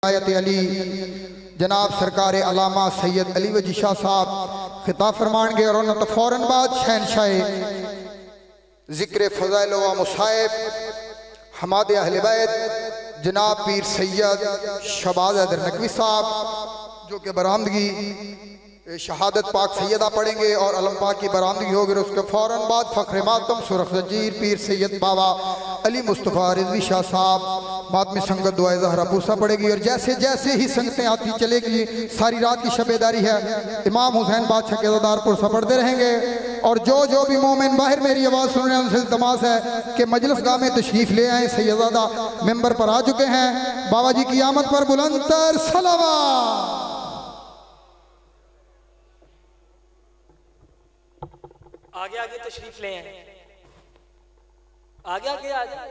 आयत अली जनाब सरकार अलामा सैयद अली वजी शाह साहब खिताब फरमाएंगे और उन्होंने तो फ़ौरन बाद शहनशाह ज़िक्र फ़ज़ाइल व मुसाइब हमाद अहले बैत जनाब पीर सैयद शहबाज हैदर नकवी साहब जो कि बरामदगी शहादत पाक सैयदा पढ़ेंगे और अलम पाक की बरामदगी होगी। उसके फ़ौरन बाद फ़ख्र मातम सुरख जजीर पीर सैयद बाबा अली मुस्तफ़ा रिज़वी शाह साहब मातमी संगत दुआ ज़हरा पूसा पड़ेगी। और जैसे जैसे ही संगतें आती चलेगी, सारी रात की शबेदारी है, इमाम हुसैन बादशाह के ज़दारपुर से पढ़ते रहेंगे। और जो भी मोमिन बाहर मेरी आवाज़ सुन रहे हैं उनसे इल्तमास है कि मजलिस गाह में तशरीफ़ ले आए। सैयदादा मेंबर पर आ चुके हैं। बाबा जी की आमद पर बुलंदतर सलावत। आगे आगे तशरीफ ले आए, आगे आगे आ जाए,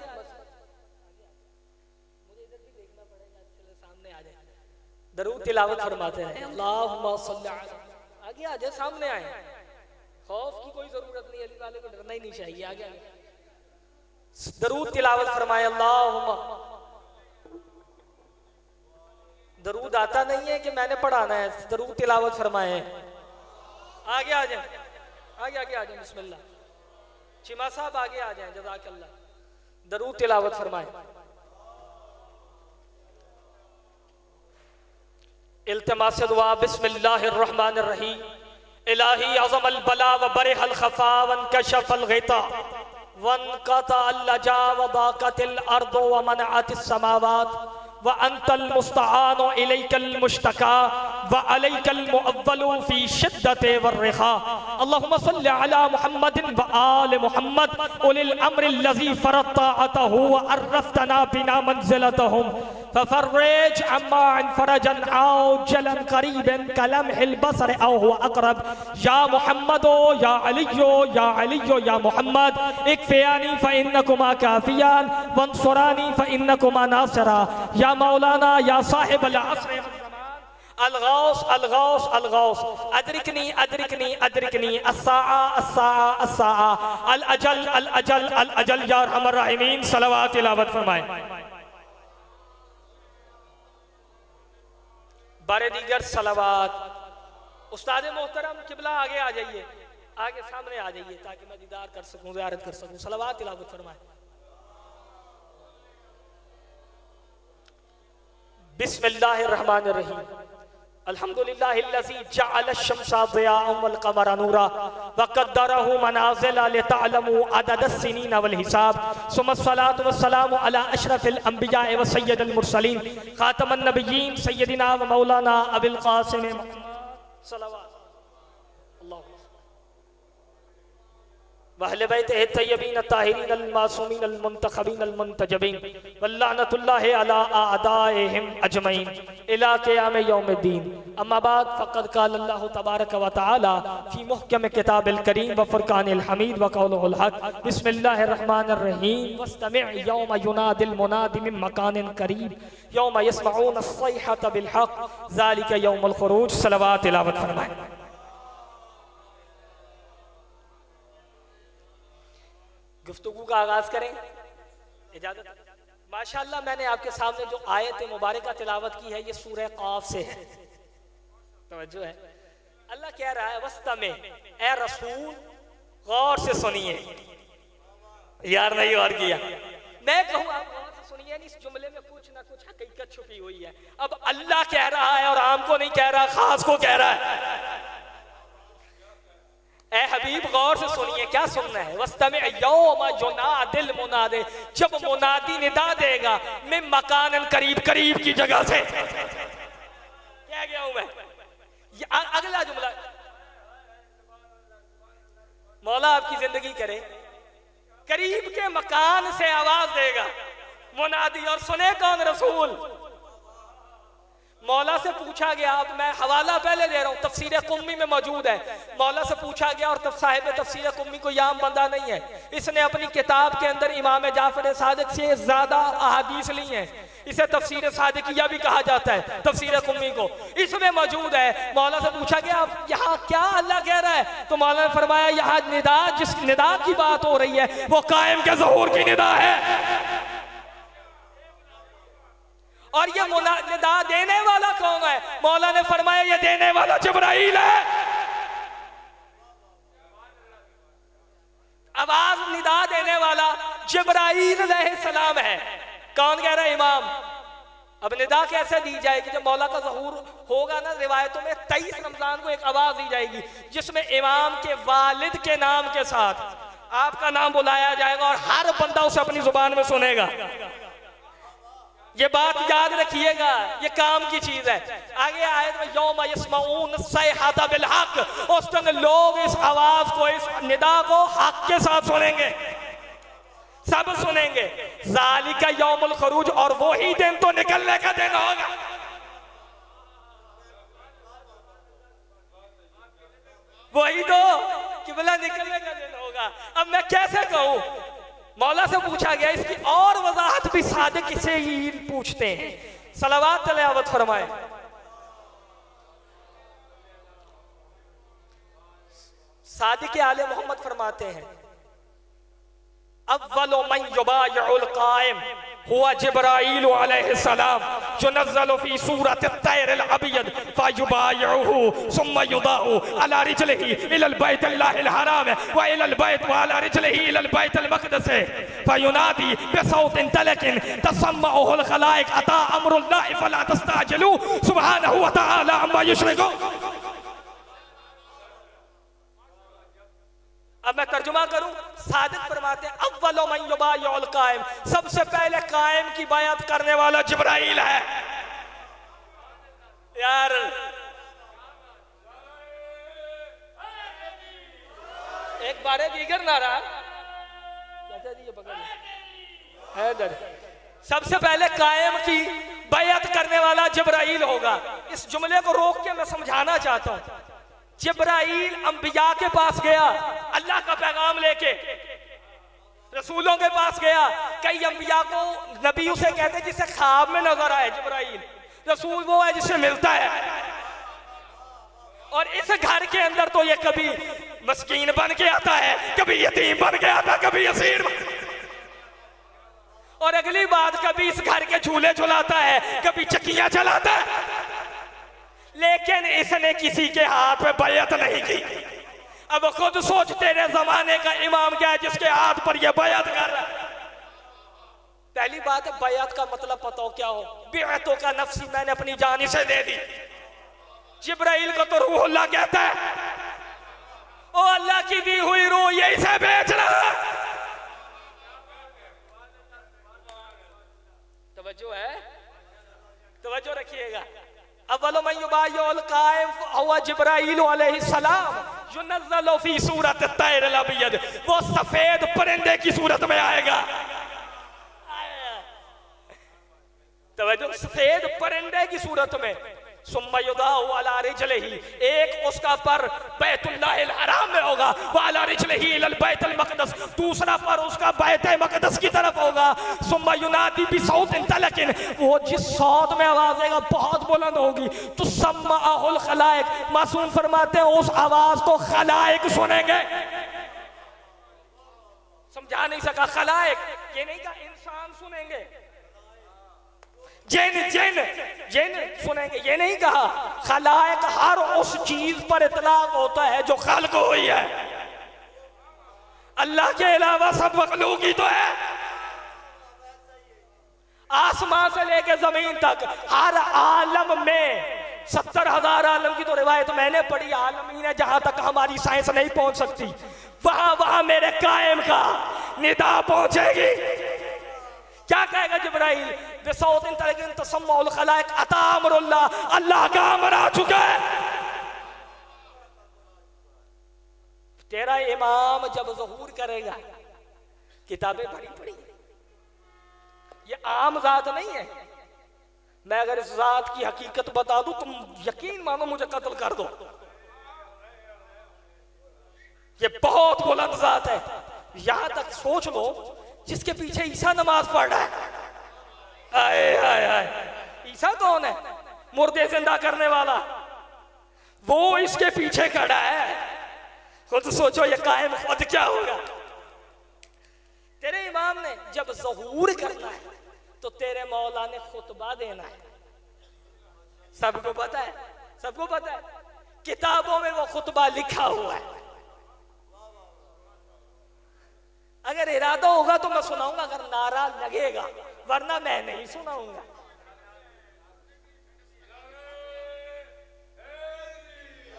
मुझे इधर भी देखना पड़ेगा, चलो सामने आ जाए, दरूद तिलावत फरमाते हैं। अल्लाहुम्मा सल्ली अला, आगे आ जाए, सामने आए, खौफ की कोई जरूरत नहीं, अली वाले को डरना ही नहीं चाहिए। आगे आगे दरूद तिलावत फरमाए। अल्लाहुम्मा, दरूद आता नहीं है कि मैंने पढ़ाना है, दरूद तिलावत फरमाए। आगे आ जाए, आगे आगे आ जाए, बिस्मिल्लाह। चिमा साहब आगे आ जाएं, जज़ाकल्लाह। दरूद तिलावत फरमाएं। इल्तिमास दुआ। बिस्मिल्लाहिर्रहमानिर्रहीम। इलाही अज़म अल बला व बरहल खफा वन कशफ अल ग़िता वन कता अल लजा व दाक़तिल अर्दु व मनअतिस समावात व अंतल मुस्तआनु इलैकल मुश्तका व अलैकल मुअव्वलु फी शिद्दति वर्रिखा। अल्लाहुम्मा सल्लि अला मुहम्मदिन व आल मुहम्मद उलिल अम्रि लज़ी फरता अतहु व अर्रफ्तना बिना मंज़िलतहुम फफर्रिज अम्मा फरजन आजलन करीबन कलमहिल बसर औ हुवा अक़रब। या मुहम्मदो या अलियो या अलियो या मुहम्मद इक्फ़ियानी फ़इन्नकुमा काफ़ियान वंसुरानी फ़इन्नकुमा नासिरा। या मौलाना या साहिब अल अस्र अलगौस अलगौस अलगौस अदरिकनी अदरिकनी अदरिकनी अस्साआ अस्साआ अस्साआ अल अजल अल अजल अल अजल। या अरहमर राहिमीन सलावत तिलावत फरमाएं। बारे दीगर सलावत। उस्ताद मोहतरम किबला आगे आ जाइए, आगे सामने आ जाइए ताकि मैं दीदार कर सकूं, ज़ियारत कर सकूं। सलावत तिलावत फरमाएं। बिस्मिल्लाहिर्रहमानिर्रहीम। अल्हम्दुलिल्लाहिल्लज़ी जअल अश-शम्सा ज़ियाअन वल क़मरा नूरा व क़द्दरहु मनाज़िला लितअलमू अददस-सिनीन वल हिसाब। सुम्मस्सलातु वस्सलामु अला अशरफिल अंबिया व सय्यदिल मुरसलीन ख़ातमन नबिय्यीन सय्यदिना व मौलाना अबिल क़ासिम सल्लल्लाहु वअहले बैतिही तय्यबीन ताहिरीन अल मासूमीन अल मुंतखबीन अल मुंतजबीन वल्लअनतुल्लाहि अला आदाइहिम अजमईन इला क़ियाम यौमिद्दीन। अम्मा बाद फ़क़द क़ाल अल्लाहु तबारक व तआला फ़ी मुहकम किताबिल करीम व फ़ुरक़ानिल हमीद व क़ौलुहुल हक़। बिस्मिल्लाहिर रहमानिर रहीम। वस्तमि' यौम युनादिल मुनादि मिन मकानिन करीब यौम यस्मऊन अस-सयहत बिल हक़ ज़ालिका यौमुल ख़ुरूज। सलावत तिलावत फरमाएं। गुफ्तगू का आगाज करें, इजाजत। माशाअल्लाह मैंने आपके सामने जो आयत मुबारका तिलावत की है ये सूरह क़ाफ से है। तवज्जो है। अल्लाह कह रहा है वस्तमे, ए रसूल गौर से सुनिए। यार नहीं और किया, मैं कहूँ आप गौर से सुनिए, इस जुमले में कुछ ना कुछ हकीकत छुपी हुई है। अब अल्लाह कह रहा है और आम को नहीं कह रहा, खास को कह रहा है। ए हबीब गौर से सुनिए, क्या सुनना है। वस्तमे यौम युनादिल मुनादे, जब मुनादी निदा देगा मिन मकानन करीब, करीब की जगह से। क्या गया हूं मैं। अगला जुमला, मौला आपकी जिंदगी करे, करीब के मकान से आवाज देगा मुनादी। और सुने कौन? रसूल। मौला से पूछा गया, अब मैं हवाला पहले दे रहा हूँ, तफसीर कुम्मी में मौजूद है। मौला से पूछा गया और साहिब तफसीर कुम्मी को याम बंदा नहीं है, इसने अपनी किताब के अंदर इमाम जाफर सादिक से ज्यादा अहादीस ली हैं। इसे तफसीर सादिकिया भी कहा जाता है, तफसीर कुम्मी को, इसमें मौजूद है। मौला से पूछा गया अब यहाँ क्या अल्लाह कह रहा है, तो मौला ने फरमाया यहाँ निदा, जिस निदा की बात हो रही है वो कायम के ज़हूर की निदा है। और ये निदा देने वाला कौन है? मौला ने फरमाया ये देने वाला जिब्राइल है। आवाज निदा देने वाला जिब्राइल अलैहिस्सलाम है। कौन कह रहा है? इमाम। अब निदा कैसे दी जाएगी? जब मौला का ज़हूर होगा ना, रिवायतों में 23 रमजान को एक आवाज दी जाएगी जिसमें इमाम के वालिद के नाम के साथ आपका नाम बुलाया जाएगा और हर बंदा उसे अपनी जुबान में सुनेगा। ये बात याद रखिएगा, ये काम की चीज है। आगे आयत में यौम यस्माऊन सैहता बिल हक, उस दिन लोग इस आवाज को, इस निदा को हक के साथ सुनेंगे, सब सुनेंगे। ज़ालिका यौमुल खरूज, और वही दिन तो निकलने का दिन होगा। वही तो किबला निकलने का दिन होगा। अब मैं कैसे कहूं? मौला से पूछा गया, इसकी और वजाहत भी सादिक से ही पूछते हैं। सलावत तिलावत फरमाए। सादिक आले मोहम्मद फरमाते हैं, अव्वलु मन युबायउल कायम हुआ जिब्राईल अलैहिस्सलाम युनज़्ज़लु फी सूरति तैरिल अबयद फयुबायउहु सुम्मा युदाउ अला रिजलिही इलल बैतिल्लाहिल हराम व इलल बैत व अला रिजलिही इलल बैतिल मक़दस फयुनादी बिसौतिन तलकिन तसम्मउहुल खलाइक अता अम्रुल्लाहि फला तस्ताजिलू सुब्हानहु व तआला अम्मा युश्रिकून। अब मैं तर्जुमा करूं। सादिक फरमाते हैं, अव्वलु मन युबायउल कायम, सबसे पहले कायम की बायत करने वाला जिब्राइल है। यार एक बारे दीगर नारा हैदर, सबसे पहले कायम की बायत करने वाला जिब्राइल होगा। इस जुमले को रोक के मैं समझाना चाहता हूं। जिब्राइल अंबिया के पास गया, अल्लाह का पैगाम लेके रसूलों के पास गया। कई अंबिया को नबी उसे कहते जिसे ख्वाब में नजर आए। जिब्राइल रसूल वो है जिसे मिलता है। और इस घर के अंदर तो ये कभी मस्कीन बन के आता है, कभी यतीम बन के आता, कभी असीर और अगली बात कभी इस घर के झूले झुलाता है, कभी चक्कियां चलाता है। लेकिन इसने किसी के हाथ में बैयत नहीं की। अब खुद सोच, तेरे जमाने का इमाम क्या है जिसके हाथ पर यह बैयत कर रहा है? पहली बात है, बैयत का मतलब पता हो क्या हो? बिअतो का नफ्सी, मैंने अपनी जान इसे दे दी। जिब्राइल को तो रूहुल्लाह कहता है, ओ अल्लाह की दी हुई रूह ये इसे बेच रहा है। तवज्जो है, तवज्जो रखिएगा। अव्वलु मन युबायउल कायम हुवा जिब्राईल अलैहिस्सलाम युनज़्ज़लु फी सूरति तैरिल अबयद, वो सफेद परिंदे की सूरत में आएगा। तवज्जो, सफेद परिंदे की सूरत में। सुम्मा युदाउ अला रिजलिही, एक उसका पर बैतुल्लाहिल हराम में होगा, व अला रिजलिही इलल बैतिल मक़दस, दूसरा पर उसका बैत मक़दस की तरफ होगा। सुम्मा युनादी बिसौतिन तलकिन, वो जिस सौत में आवाज आएगा बहुत बुलंद होगी। तो सम्माहुल खलाइक, मासूम फरमाते हैं उस आवाज को खलाइक सुनेंगे। समझा नहीं सका, खलाइक ये नहीं कहा इंसान सुनेंगे, जिन जिन जिन सुनेंगे, ये नहीं कहा। खलाइक हर उस चीज पर इतलाक होता है जो खल्क हुई है। अल्लाह के अलावा सब मखलूक ही तो है। आसमान से लेकर जमीन तक हर आलम में 70,000 आलम की तो रिवायत मैंने पढ़ी। आलमीन है जहां तक हमारी साइंस नहीं पहुंच सकती, वहां वहां मेरे कायम का निदा पहुंचेगी। क्या कहेगा जिब्राइल? बिसौतिन तलकिन तसम्मुल खलाइक अता अम्रुल्लाह, अल्लाह का अमर आ चुका है। तेरा इमाम जब ज़हूर करेगा, किताबें भरी पड़ी, ये आम जात नहीं है। मैं अगर इस जात की हकीकत बता दूं तुम यकीन मानो मुझे कत्ल कर दो। ये बहुत बुलंद जात है। यहां तक सोच लो, जिसके पीछे ईसा नमाज पढ़ रहा है। आए आए आए, ईसा कौन है? मुर्दे जिंदा करने वाला। वो इसके पीछे खड़ा है। खुद सोचो ये कायम खुद क्या होगा। तेरे इमाम ने जब ज़हूर करना है तो तेरे मौला ने खुतबा देना है। सबको पता है, सबको पता है, किताबों में वो खुतबा लिखा हुआ है। अगर इरादा होगा तो मैं सुनाऊंगा, अगर नारा लगेगा, वरना मैं नहीं सुनाऊंगा।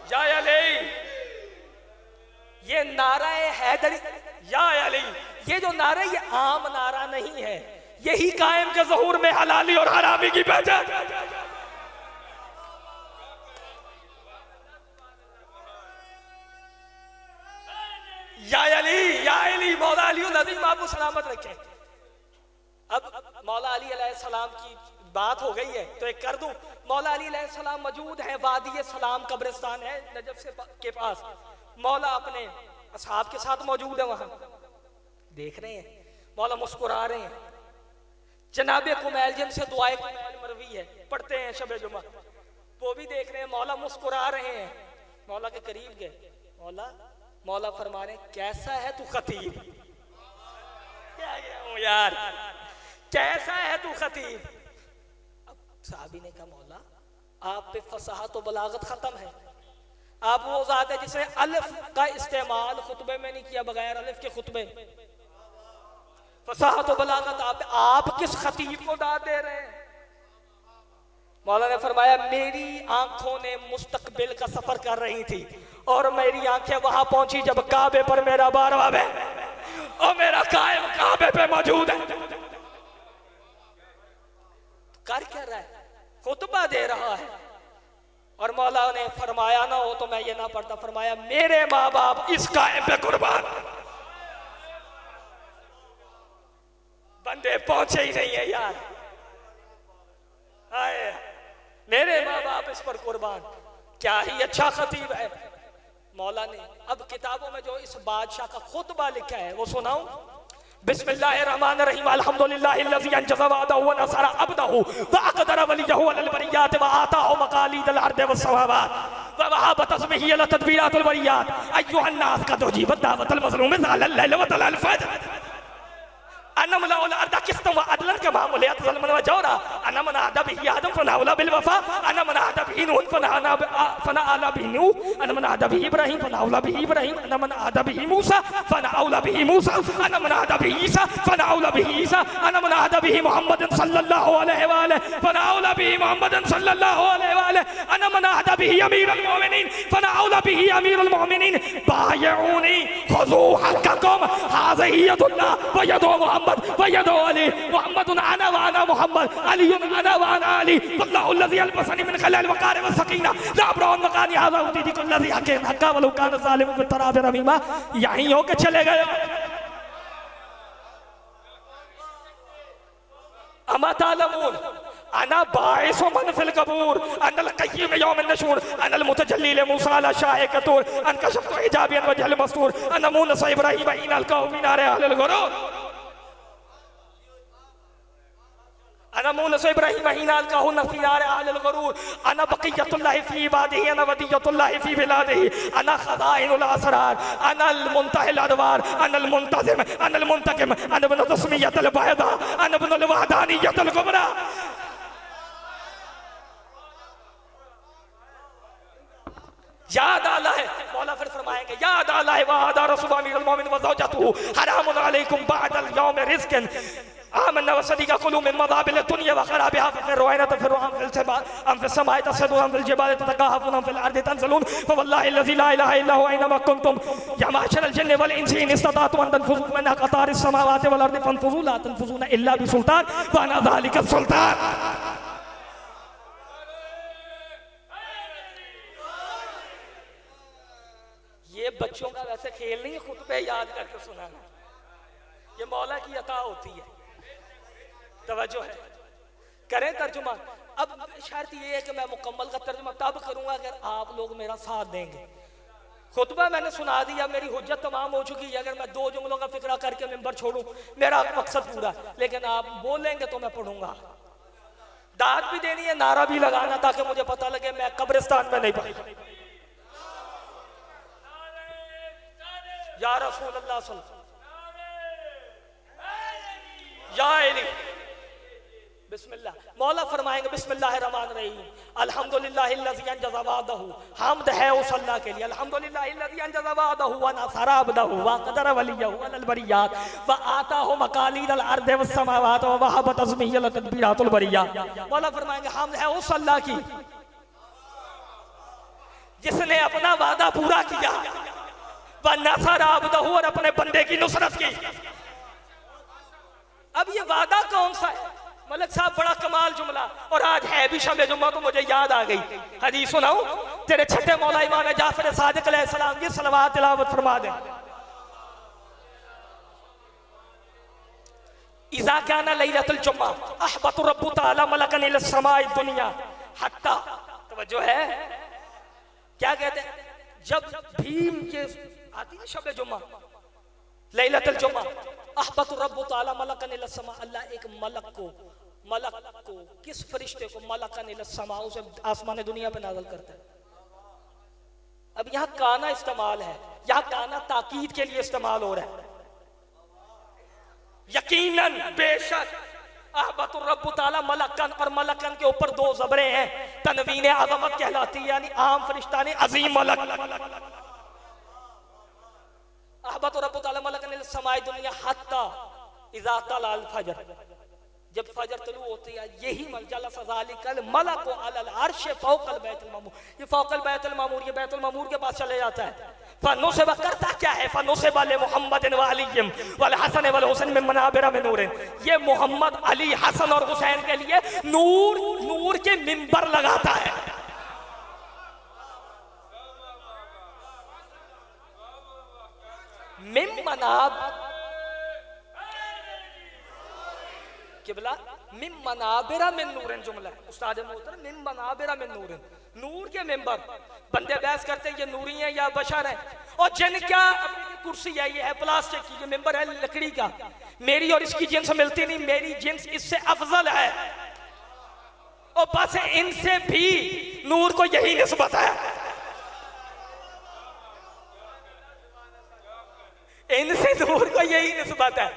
या अली, ये नारा हैदरी, या अली, ये जो नारा, ये आम नारा नहीं है, यही कायम के ज़हूर में हलाली और हरामी की पहचान। या अली, मौला अली नज़ीम आपको सलामत रखे। अब मौला अली अलैहिस्सलाम की बात हो गई है तो एक कर दूं, मौला अली अलैहिस्सलाम मौजूद है, वादी सलाम कब्रिस्तान है नजफ से के पास। मौला अपने असहाब के साथ मौजूद है, वहां देख रहे हैं, मौला मुस्कुरा रहे हैं। जनाबे कुमैल जिनसे दुआए कुमैल मरवी है, पढ़ते हैं शबे जुमा, वो भी देख रहे हैं, मौला मुस्कुरा रहे हैं। मौला के करीब गए, मौला फरमा रहे, कैसा है तू खतीब? क्या हूं यार, कैसा है तू खतीब? अब साहबी ने कहा, मौला आप पे फसाहत और बलागत खत्म है, आप वो ज़ात है जिसने अलिफ का इस्तेमाल खुतबे में नहीं किया, बगैर अलिफ के खुतबे। फसाहत और बलागत आप किस खतीब को दाद दे रहे हैं? मौला ने फरमाया, मेरी आंखों ने मुस्तकबिल का सफर कर रही थी और मेरी आंखें वहां पहुंची जब काबे पर मेरा बारवा है और मेरा कायम काबे पे मौजूद है। कर क्या रहा है? खुतबा दे रहा है। और मौला ने फरमाया, ना हो तो मैं ये ना पढ़ता, फरमाया, मेरे माँ बाप इस कायम पे कुर्बान। बंदे पहुंचे ही नहीं है यार, आए मेरे माँ बाप इस पर कुर्बान। क्या ही अच्छा खतीब है। मौला ने अब किताबों में जो इस बादशाह का खुतबा लिखा है वो सुनाऊं? बिस्मिल्लाहिर्रहमानिर्रहीम, अल्हम्दुलिल्लाहिल्लज़ी अंजज़ वअदहु व नसरा अब्दहु व अक़दर वलियहु अलल बरियात व आताहु मक़ालिदल अर्दि वस्समावात व वहब तस्मीही अला तदबीरातिल बरियात अय्युहन नास क़द उजीबत दावतल मज़लूम ज़ालल लैल व तलल फज्र अनमला अर्दा किस्तम व अदलन के मामूल व जौरा अनमना अदबी आदम फनाउला बिल वफा अनमना अदबी नूह फनाअला बिही नूह अनमना अदबी इब्राहिम फनाउला बिही इब्राहिम अनमना अदबी मूसा फनाउला बिही मूसा अनमना अदबी ईसा फनाउला बिही ईसा अनमना अदबी मुहम्मद सल्लल्लाहु अलैहि व आलिहि फनाउला बिही मुहम्मद सल्लल्लाहु अलैहि व आलिहि अनमना अदबी अमीरुल मोमिनीन फनाउला बिही अमीरुल मोमिनीन बायऊनी खुज़ू हक़कुम हाज़िही यदुल्लाह व यदु मुहम्मद वयदो अली मुहम्मदुन अना व अना मुहम्मद अलीयुन अना व अना अली वल्लाहु अल्लज़ी अल्बसनी मिन खलाल वक़ार व सकीना ला अब्राउन मकानी हाज़ा उतीदी कुल्लज़ी हक़ीम हक़्क़ा वलौ कान ज़ालिम फ़ी तराब रमीमा। यहीं होके चले गए। अमा तालमून अना बाइसु मन फिल कबूर अनल क़य्यिम यौम नशूर अनल मुतजल्ली मूसा अला शाह कतूर अन कशफ़तु हिजाबियन वजहल मस्तूर अन मूसा इब्राहीम इनल कौमी नारे अहलल गुरूर अना मूसा इब्राहीम हिनाल का हुन फी नार अहलल गुरूर अना बक़ियतुल्लाहि फी इबादिही अना वदियतुल्लाहि फी बिलादिही अना ख़ज़ाइनुल असरार अना अल मुंतहिल अदवार अना अल मुंतज़िम अना अल मुंतक़िम अना इब्न तस्मियतुल बैदा अना इब्न अल वहदानियतुल कुबरा। याद आला है, मौला फिर फरमाएंगे, याद आला है वादा रसूल अमीरुल मोमिनीन व ज़ौजतुहु हरामुन अलैकुम बअदल यौम रिज़्क़न आमन्ना व सदीक़ा कुलू मिन मज़ाबिल दुनिया व ख़राबिहा फ़िरवाइना तफ़िरुहम फ़िल समाइ तसदुहम फ़िल जिबालि ततकाहफ़ुन फ़िल अर्दि तंज़लून फ़वल्लाहि अल्लज़ी ला इलाहा इल्ला हुवा ऐनमा कुंतुम या माशरल जिन्नि वल इंसी इन इस्तताअतुम अन तनफुज़ू मिन अक़तारिस समावाति वल अर्दि फंफुज़ू ला तनफुज़ूना इल्ला बिसुल्तान व अना ज़ालिका सुल्तान। ये बच्चों का वैसे खेल नहीं, खुतबे याद करके सुनाना, ये मौला की अता होती है। तवज्जो है, करें तर्जुमा। अब शर्त ये है कि मैं मुकम्मल का तर्जुमा तब करूंगा अगर आप लोग मेरा साथ देंगे। खुतबा मैंने सुना दिया, मेरी हुज्जत तमाम हो चुकी है। अगर मैं दो जुमलों का फिक्रा करके मिंबर छोड़ूं मेरा मकसद पूरा, लेकिन आप बोलेंगे तो मैं पढ़ूंगा। दाद भी देनी है, नारा भी लगाना, ताकि मुझे पता लगे मैं कब्रिस्तान में नहीं पढ़ी। या रसूल अल्लाह सल्लल्लाहु या अली बिस्मिल्लाह। मौला फरमाएंगे बिस्मिल्लाहिर्रहमानिर्रहीम, अल्हम्दुलिल्लाहिल्लज़ी अंजज़ा वअदहु, हम्द है उस अल्लाह के लिए, अल्हम्दुलिल्लाहिल्लज़ी अंजज़ा वअदहु व नसरा अब्दहु व क़दर वलियहु अलल बरियात व आताहु मकालीदल अर्दि वस समावात व वहब तज़मील तदबीरातुल बरिया। मौला फरमाएंगे हम्द है उस अल्लाह की जिसने अपना वादा पूरा किया, व नसरा अब्दहु, और अपने बंदे की नुसरत की। अब ये वादा कौन सा है? मलिक साहब बड़ा कमाल जुमला, और आज है भी शब जुम्मा तो मुझे याद आ गई। हदीस सुनाऊं? तेरे छठे मौला इमाम जाफर सादिक अलैहिस्सलाम की सलवात तिलावत फरमा दे। इज़ा काना लैलतुल जुम्मा अहबतु रब्बु तआला मलकन इला समाई दुनिया हत्ता, तवज्जो है, क्या कहते हैं? जब भीम के आती है शब जुम्मा, लैलतुल जुम्मा, अहबतु रब्बु तआला मलकन इला समा, अल्लाह एक मलक को किस फरिश्ते को मलकन इला समा, उसे आसमान दुनिया पे नाज़िल करता है। अब यहाँ काना इस्तेमाल है, यहाँ काना ताकीद के लिए इस्तेमाल हो रहा है। यकीनन बेशक अहबतु रब्बु तआला मलकन, और मलकन के ऊपर दो ज़बरें हैं, तनवीन अज़मत कहलाती है, यानी आम फरिश्ता नहीं, अज़ीम मलक। अहबतु रब्बु तआला मलकन इला समाई दुनिया हत्ता इज़ा तलअल फजर, जब फजर तलू होती है, यही मलजल ज़ालिकल मलक अलल अर्श फौकल बैतुल मामूर, ये फौकल बैतुल मामूर, ये बैतुल मामूर के पास चले जाता है। फनुसिब करता क्या है? फनुसिब ले मुहम्मदिन व अलीम वल हसन वल हुसैन मिन मनाबिर मिन नूर, ये मोहम्मद, अली, हसन और हुसैन के लिए नूर के मिंबर लगाता है। मिन मनाब किबला मिन मनाबिरा मिन नूरन, जुमला उस्ताद मोहतरम, मिन मनाबिरा मिन नूरन, नूर के मिंबर। बंदे बहस करते हैं ये नूरी है या बशर है, और जिनका कुर्सी है ये है प्लास्टिक की, ये मिंबर है लकड़ी का। मेरी और इसकी जिन्स मिलती नहीं, मेरी जिन्स इससे अफजल है, और बस इनसे भी नूर को यही निस्बत है, इनसे नूर को यही निस्बत है।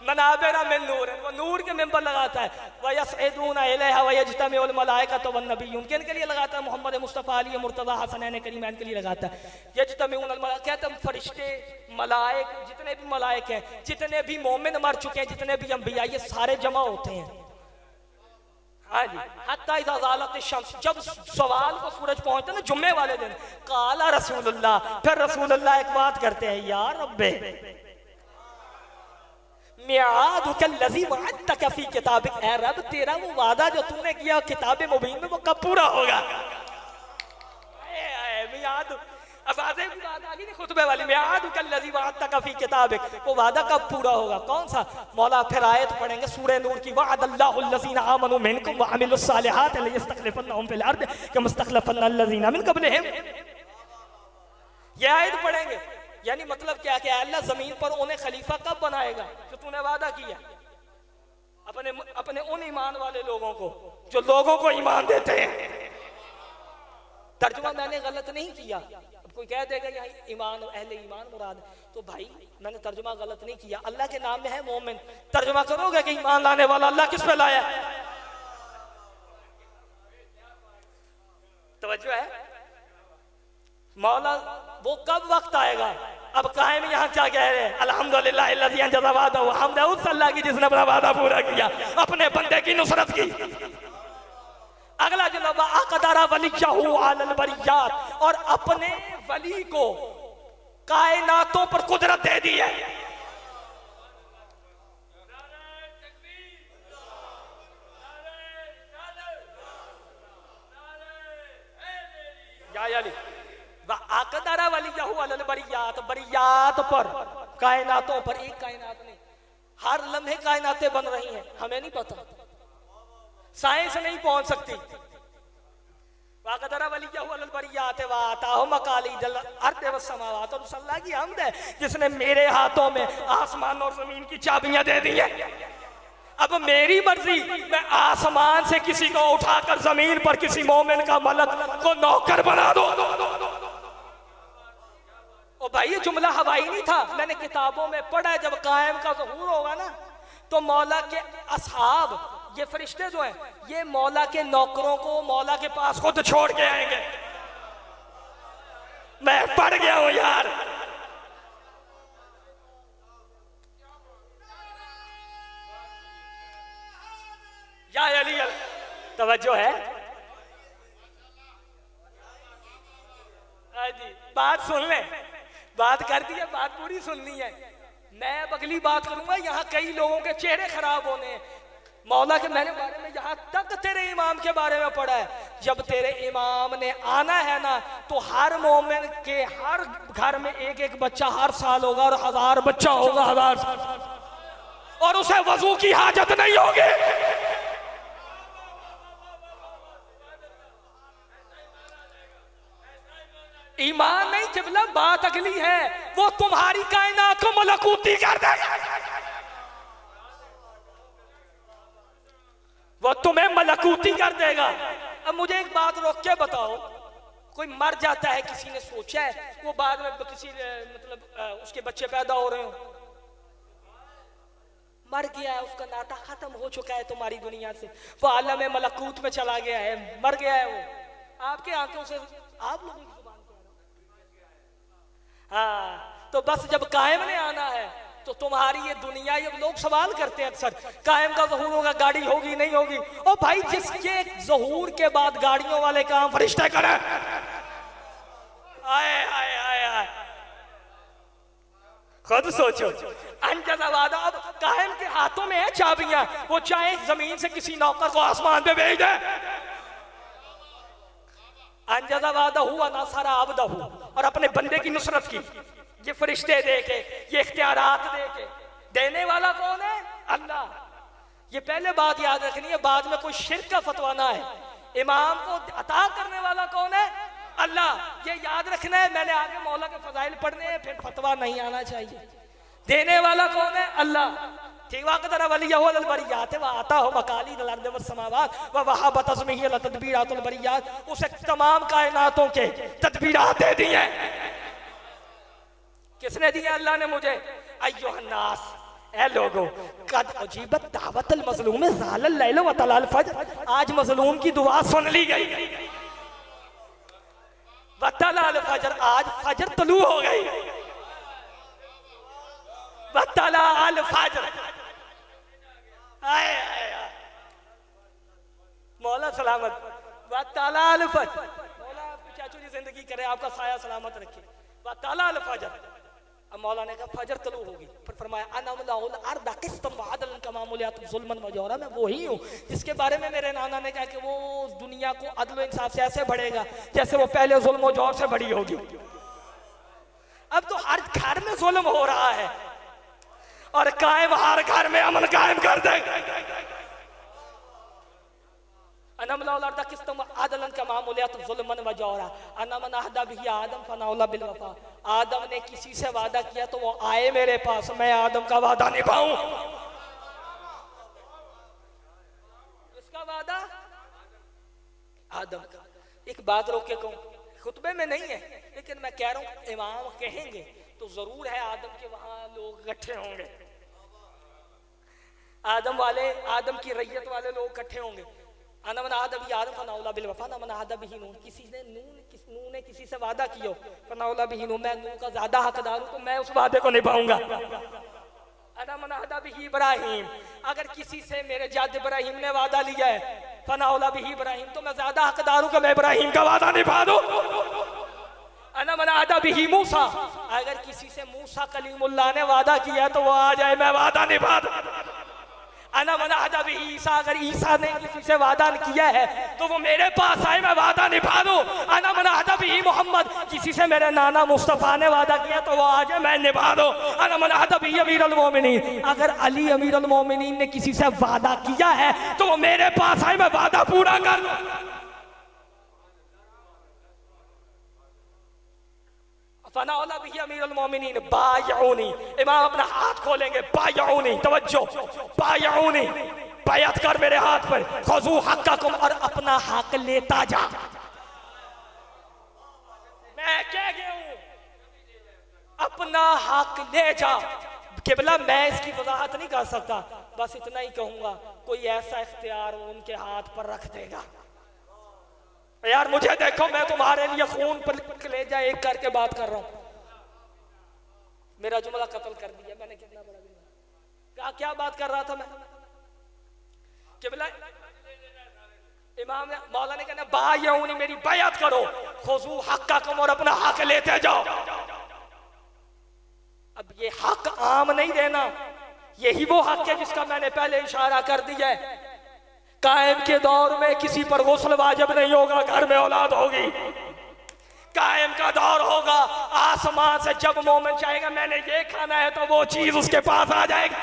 मनाबिरा मिन नूर, वो नूर के मिंबर लगाता है। वयसइदूना इलैहा वयजतमिउल मलाइकतु वन नबिय्यून, किन के लिए लगाता है? मोहम्मद मुस्तफ़ा, अली, मुर्तज़ा, हसनैन करीमैन के लिए लगाता है। यजतमिउल मलाइकतु, फरिश्ते, मलाइक, जितने भी मलाइक हैं, जितने भी मोमिन मर चुके हैं, जितने भी अंबिया, ये सारे जमा होते हैं। हाँ जी, हत्ता इज़ा ज़ालत शम्स, जब सवाल को सूरज पहुंचता है ना जुम्मे वाले दिन, काला रसूलुल्लाह, फिर रसूलुल्लाह एक बात करते हैं, या रब्बे मियादुकल्लज़ी वअदतका फी किताबिक, ऐ रब तेरा वो वादा जो तूने किया किताब मुबीन में, वो कब पूरा होगा? मियाद, अब आधे भी बात आ गई ना खुतबे वाली, मियादुकल्लज़ी वअदतका फी किताबिक, वो वादा कब पूरा होगा? कौन सा? मौला फिर आयत पढ़ेंगे सूरह नूर की, वअदल्लाहुल्लज़ीना आमनू मिनकुम व अमिलुस्सालिहात लयस्तखलिफन्नहुम फिल अर्द कमा इस्तखलफन्नल्लज़ीना मिन क़ब्लिहिम। ये आयत पढ़ेंगे, यानी मतलब क्या कि अल्लाह जमीन पर उन्हें खलीफा कब बनाएगा जो तूने वादा किया, अपने उन ईमान वाले लोगों को जो लोगों को ईमान देते हैं। तर्जुमा मैंने गलत नहीं किया, अब कोई कह देगा यहाँ ईमान, अहले ईमान मुराद, तो भाई मैंने तर्जुमा गलत नहीं किया, अल्लाह के नाम में है मोमिन। तर्जुमा करोगे कि ईमान लाने वाला अल्लाह किस पे लाया? तवज्जो है? मौला वो कब वक्त आएगा? अब कायम यहाँ क्या कह रहे हैं? अल्हम्दुलिल्लाहिल्लज़ी अंजज़ा वअदहु, हम्द है उस अल्लाह की जिसने अपना वादा पूरा किया, अपने बंदे की नुसरत की। अगला जनाब अक़दरा वलियहु अलल बरियात, और अपने वली को कायनातों पर कुदरत दे दी है। अक़दरा वलियहु अलल बरियात, बरियात पर, कायनातों पर, एक कायनात नहीं, हर लम्हे कायनातें बन रही हैं, हमें नहीं पता, साइंस नहीं पहुंच सकती। अक़दरा वलियहु अलल बरियात व आताहु मकालीदल अर्दि वस समावात, और उस अल्लाह की हम्द है जिसने मेरे हाथों में आसमान और जमीन की चाबियां दे दी हैं। अब मेरी मर्जी, मैं आसमान से किसी को उठाकर जमीन पर किसी मोमिन का मलक को नौकर बना दो। ओ भाई ये जुमला हवाई नहीं था, मैंने किताबों में पढ़ा है। जब कायम का ज़हूर होगा ना तो मौला के असहाब ये फरिश्ते जो हैं ये मौला के नौकरों को मौला के पास खुद छोड़ के आएंगे। मैं पढ़ गया हूं यार। या अली तवज्जो है जी, बात सुन ले, बात कर दी है, बात पूरी सुननी है। मैं अब अगली बात करूंगा। यहाँ कई लोगों के चेहरे खराब होने हैं। मौला के मैंने बारे में यहाँ तक तेरे इमाम के बारे में पढ़ा है, जब तेरे इमाम ने आना है ना तो हर मोमिन के हर घर में एक एक बच्चा हर साल होगा और 1000 बच्चा होगा, 1000 साल, और उसे वजू की हाजत नहीं होगी। ईमान नहीं किबला, बात अगली है। वो तुम्हारी कायनात को मलकूती कर देगा, वो तुम्हें मलकूती कर देगा। अब मुझे एक बात रोक के बताओ, कोई मर जाता है, किसी ने सोचा है वो बाद में किसी मतलब उसके बच्चे पैदा हो रहे हो, मर गया है, उसका नाता खत्म हो चुका है तुम्हारी दुनिया से, वो आलम मलकूत में चला गया है, मर गया है वो आपके आंखों से, आप लोगों की जुबान पे आ रहा। हाँ, तो बस जब कायम ने आना है तो तुम्हारी ये दुनिया, ये लोग सवाल करते हैं अक्सर, कायम का ज़हूर होगा, गाड़ी होगी नहीं होगी। ओ भाई, जिसके ज़हूर के बाद गाड़ियों वाले काम फरिश्ते करें, आए आए आए आए, खुद सोचो। अनजज़ावादा, अब कायम के हाथों में है चाबियां, वो चाहे जमीन से किसी नौकर को आसमान पे भेज दे। अनजज़ावादा हुआ ना सारा आबदा हुआ, और अपने बंदे की नुसरत की ये फरिश्ते देके, ये इख्तियारात देके, देने वाला कौन है? अल्लाह। ये पहले बात याद रखनी है, बाद में कोई शिर्क का फतवा ना है। इमाम को अता करने वाला कौन है? अल्लाह। ये याद रखना है। मैंने आगे मौला के फजाइल पढ़ने हैं, फिर फतवा नहीं आना चाहिए। देने वाला कौन है? अल्लाह। ठीक वाक़दर वलियहु अल बरियात व आताहु मकालिद अल अर्द वस समावात व वहब तस्मीही अल तदबीरात अल बरियात, उसे तमाम कायनातों के तदबीरात दे दी हैं। किसने दिया? अल्लाह ने मुझे। अय्युहन्नास, ए लोगो, कद उजीबत दावतल मज़लूम ज़ालल लैल व तलाल फज्र, आज मज़लूम की दुआ सुन ली गई। व तलाल फज्र, आज फज्र तलू हो गई। व तलाल फज्र, आए आए मौला सलामत। व तलाल फज्र, मौला आपकी चाचू जी जिंदगी करे, आपका साया सलामत रखे। व तलाल फज्र, अब मौला ने कहा फजर तलू होगी, फिर फरमाया अनमलाउल अर्दा किस्तम व अदलन कमा मुलियात ज़ुल्मन व जौरा, मैं वही हूँ जिसके बारे में मेरे नाना ने कहा कि वो दुनिया को अदल व इंसाफ से ऐसे बढ़ेगा जैसे वो पहले जुल्म व जौर से बड़ी होगी। अब तो हर घर में जुल्म हो रहा है, और कायम हर घर में अमन कायम कर देगा। अनमलाउल अर्दा किस्तम व अदलन कमा मुलियात ज़ुल्मन व जौरा, अनमन अहदा बिही आदम फनाउला बिल वफा, आदम ने किसी से वादा किया तो वो आए मेरे पास, मैं आदम का वादा निभाऊं। इसका वादा आदम का। एक बात रोक के कहूं, खुतबे में नहीं है, लेकिन मैं कह रहा हूं, इमाम कहेंगे तो जरूर है आदम के वहां लोग इकट्ठे होंगे, आदम वाले, आदम की रैयत वाले लोग इकट्ठे होंगे। अनमन आदम ही आदम फनाउला बिल वफा, नमन आदम ही नून, किसी ने नूह ने किसी से वादा किया, फनाउला बिही नूह, मैं नूह का ज्यादा हकदार हूं तो मैं उस वादे को निभाऊंगा। अनमन आदम बिही इब्राहिम, अगर किसी से मेरे जाद इब्राहिम ने वादा लिया है, फनाउला बिही इब्राहिम, तो मैं ज्यादा हकदार हूं कि मैं इब्राहिम का वादा निभा दूं। अनमन आदम बिही मूसा, अगर किसी से मूसा कलीमुल्लाह ने वादा किया तो वो आ जाए, मैं वादा निभा दूं। अना मना आदा भी ईसा, अगर ईसा ने किसी से वादा किया है तो वो मेरे पास आए, मैं वादा निभा दूं। अना मना आदा भी मोहम्मद, किसी से मेरे नाना मुस्तफ़ा ने वादा किया तो वो आ जाए, मैं निभा दूं। अना मना आदा भी अमीरुल मोमिनीन, अगर अली अमीरुल मोमिनीन ने किसी से वादा किया है तो वो मेरे पास आए, मैं वादा पूरा कर दूं। फनाउला बिही अमीरुल मोमिनीन बायऊनी, इमाम अपना हाथ खोलेंगे, बायऊनी, तवज्जो, बायऊनी, बैयत कर मेरे हाथ पर, खुज़ू हक़्क़कुम, और अपना हक लेता जा। मैं कह गया हूं, अपना हक ले जा। किबला मैं इसकी वजाहत नहीं कर सकता, बस इतना ही कहूंगा, कोई ऐसा इख्तियार वो उनके हाथ पर रख देगा। यार मुझे देखो, मैं तुम्हारे लिए खून पर कलेजा एक करके बात कर रहा हूं। मेरा जुमला कत्ल कर दिया मैंने, कितना बड़ा जुमला। क्या बात कर रहा था मैं? किबला इमाम ने, मौला ने कहना बायऊनी, मेरी बैयत करो, खुजू हक्ककुम, और अपना हक लेते जाओ। अब ये हक आम नहीं देना, यही वो हक है जिसका मैंने पहले इशारा कर दिया है। कायम के दौर में किसी पर गुस्ल वाजिब नहीं होगा, घर में औलाद होगी। कायम का दौर होगा, आसमान से जब मोमिन चाहेगा मैंने ये खाना है तो वो चीज उसके पास आ जाएगी।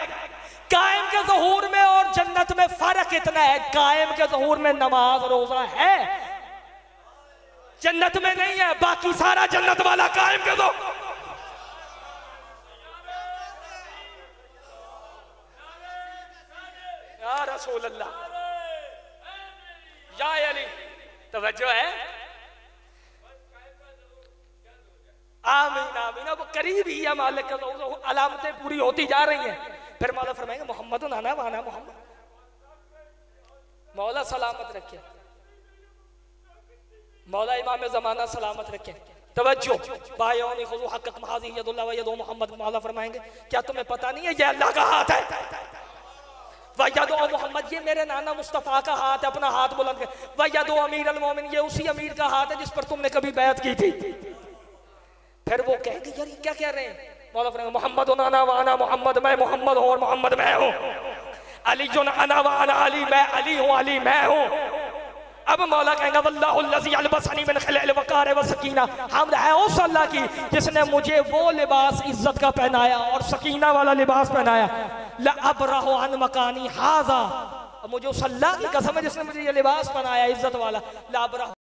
कायम के ज़हूर में और जन्नत में फर्क इतना है, कायम के ज़हूर में नमाज रोजा है, जन्नत में नहीं है। बाकी सारा जन्नत वाला कायम के ज़हूर। या रसूल अल्लाह, या अली, तवज्जो है। आमीन आमीन। अब करीब ही है मालिक का, अलामतें पूरी होती जा रही हैं। फिर मौला फरमाएंगे मोहम्मद नाना वाना मोहम्मद। मौला सलामत रखे, मौला इमाम ज़माना सलामत रखे। तवज्जो, बायऊनी खुज़ू हक्ककुम हाज़िही यदुल्लाह व यदु मोहम्मद। मौला फरमाएंगे क्या तुम्हें पता नहीं है ये अल्लाह का हाथ है? वयदो मोहम्मद, ये मेरे नाना मुस्तफ़ा का हाथ है, अपना हाथ बुलंद कर। वयदो अमीर अल मोमिन, ये उसी अमीर का हाथ है जिस पर तुमने कभी बैत की थी। फिर वो कहेंगे यार क्या कह रहे हैं? मौला फरमाएंगे मोहम्मद अना व अना मोहम्मद, मैं मोहम्मद हूँ और मोहम्मद मैं हूँ। अली अना व अना अली, मैं अली हूँ अली मैं हूँ। अब मौला कहेंगे वल्लाहुल्लज़ी अलबसनी मिन खिलाल वक़ार व सकीना, हमद है उस अल्लाह की जिसने मुझे वो लिबास इज्जत का पहनाया और सकीना वाला लिबास पहनाया। ला अबरहु अन मकानी हाज़ा, मुझे उस अल्लाह की कसम है जिसने मुझे ये लिबास पहनाया इज्जत वाला। ला अबरहु